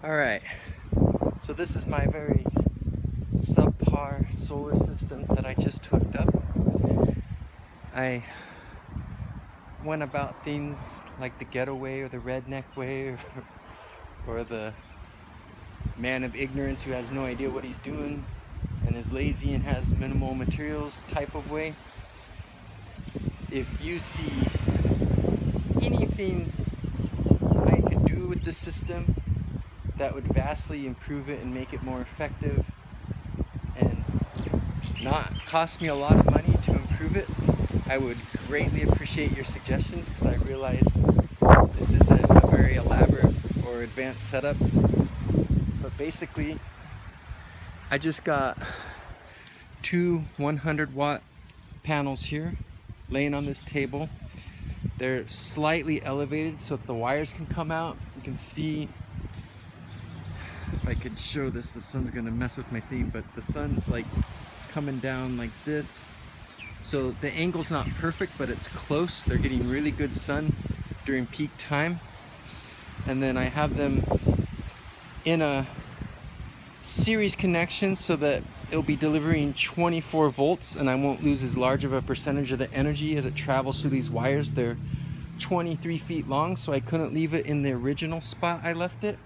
Alright, so this is my very subpar solar system that I just hooked up. I went about things like the ghetto way or the redneck way or the man of ignorance who has no idea what he's doing and is lazy and has minimal materials type of way. If you see anything I could do with the system that would vastly improve it and make it more effective and not cost me a lot of money to improve it, I would greatly appreciate your suggestions, because I realize this isn't a very elaborate or advanced setup. But basically, I just got two 100-watt panels here laying on this table. They're slightly elevated so that the wires can come out. You can see, if I could show this, the sun's gonna mess with my theme, but the sun's like coming down like this. So the angle's not perfect, but it's close. They're getting really good sun during peak time. And then I have them in a series connection so that it'll be delivering 24 volts and I won't lose as large of a percentage of the energy as it travels through these wires. They're 23 feet long, so I couldn't leave it in the original spot I left it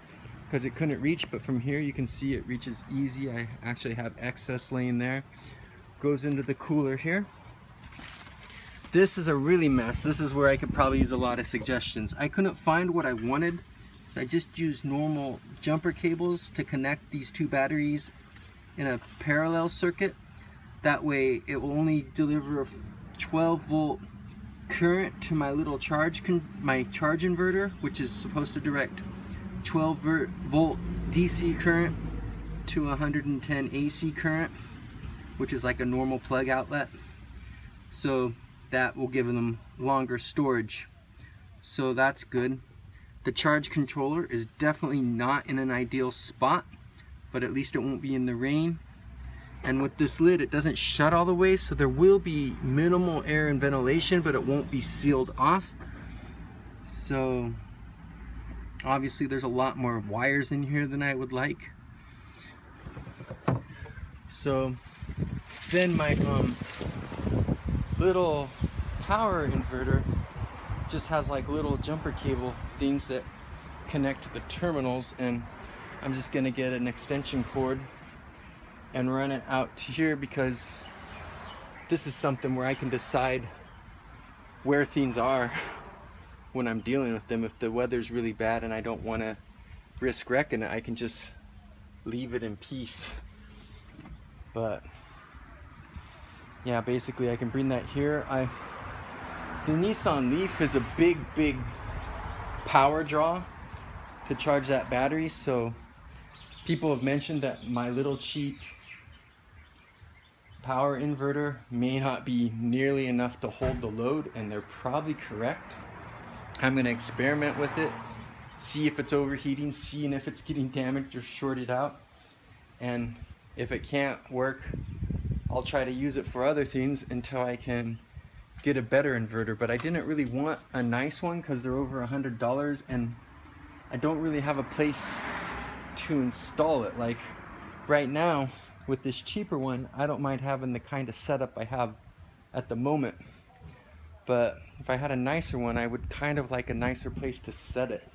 because it couldn't reach, but from here you can see it reaches easy. I actually have excess laying there. Goes into the cooler here. This is a really mess. This is where I could probably use a lot of suggestions. I couldn't find what I wanted, so I just used normal jumper cables to connect these two batteries in a parallel circuit. That way it will only deliver a 12-volt current to my little charge inverter, which is supposed to direct 12-volt DC current to 110 AC current, which is like a normal plug outlet. So that will give them longer storage. So that's good. The charge controller is definitely not in an ideal spot, but at least it won't be in the rain. And with this lid, it doesn't shut all the way, so there will be minimal air and ventilation, but it won't be sealed off. So obviously there's a lot more wires in here than I would like. So then my little power inverter just has like little jumper cable things that connect to the terminals, and I'm just gonna get an extension cord and run it out to here, because this is something where I can decide where things are when I'm dealing with them. If the weather's really bad and I don't want to risk wrecking it, I can just leave it in peace. But yeah, basically I can bring that here. The Nissan Leaf is a big power draw to charge that battery, so people have mentioned that my little cheap power inverter may not be nearly enough to hold the load, and they're probably correct. I'm going to experiment with it, see if it's overheating, seeing if it's getting damaged or shorted out, and if it can't work, I'll try to use it for other things until I can get a better inverter. But I didn't really want a nice one because they're over $100, and I don't really have a place to install it. Like right now with this cheaper one, I don't mind having the kind of setup I have at the moment, but if I had a nicer one, I would kind of like a nicer place to set it.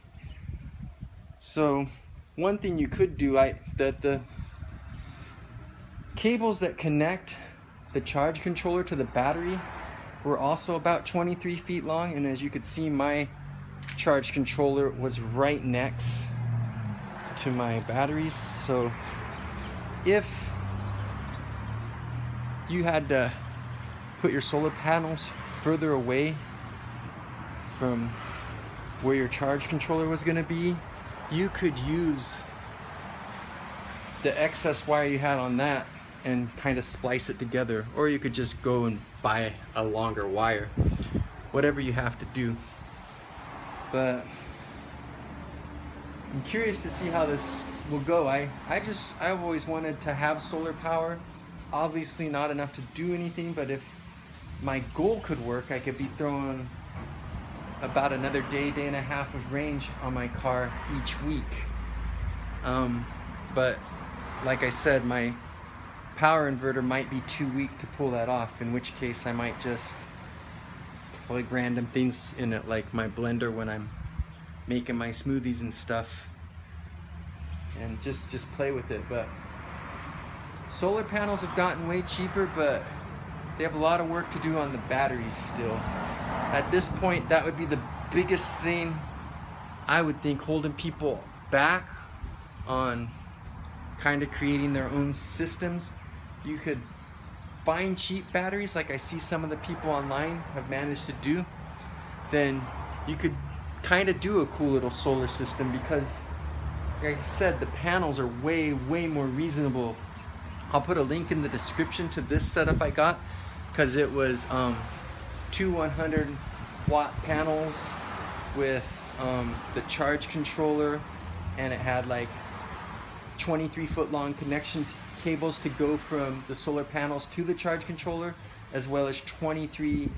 So one thing you could do, the cables that connect the charge controller to the battery were also about 23 feet long, and as you could see, my charge controller was right next to my batteries. So if you had to put your solar panels further away from where your charge controller was going to be, you could use the excess wire you had on that and kind of splice it together, or you could just go and buy a longer wire, whatever you have to do. But I'm curious to see how this will go. I've always wanted to have solar power. It's obviously not enough to do anything, but if my goal could work, I could be throwing about another day and a half of range on my car each week. But like I said, my power inverter might be too weak to pull that off, in which case I might just plug random things in it, like my blender when I'm making my smoothies and stuff, and just play with it. But solar panels have gotten way cheaper, but they have a lot of work to do on the batteries still. At this point, that would be the biggest thing I would think holding people back on kind of creating their own systems. You could find cheap batteries like I see some of the people online have managed to do, then you could kind of do a cool little solar system, because like I said, the panels are way more reasonable. I'll put a link in the description to this setup I got, because it was two 100-watt panels with the charge controller, and it had like 23-foot long connection cables to go from the solar panels to the charge controller, as well as 23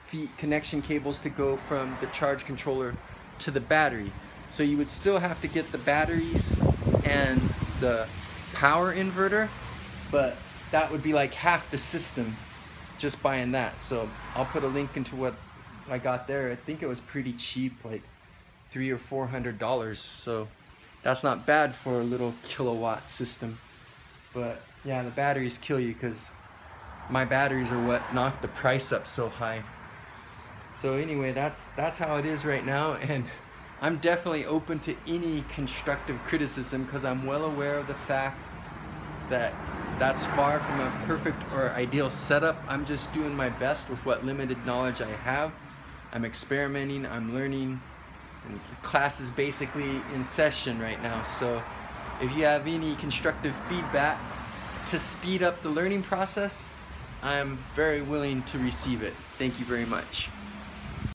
feet connection cables to go from the charge controller to the battery. So you would still have to get the batteries and the power inverter, but that would be like half the system just buying that. So I'll put a link into what I got there. I think it was pretty cheap, like $300 or $400. So that's not bad for a little kilowatt system. But yeah, the batteries kill you, because my batteries are what knocked the price up so high. So anyway, that's how it is right now, and I'm definitely open to any constructive criticism, because I'm well aware of the fact that that's far from a perfect or ideal setup. I'm just doing my best with what limited knowledge I have. I'm experimenting, I'm learning, and class is basically in session right now. So if you have any constructive feedback to speed up the learning process, I'm very willing to receive it. Thank you very much.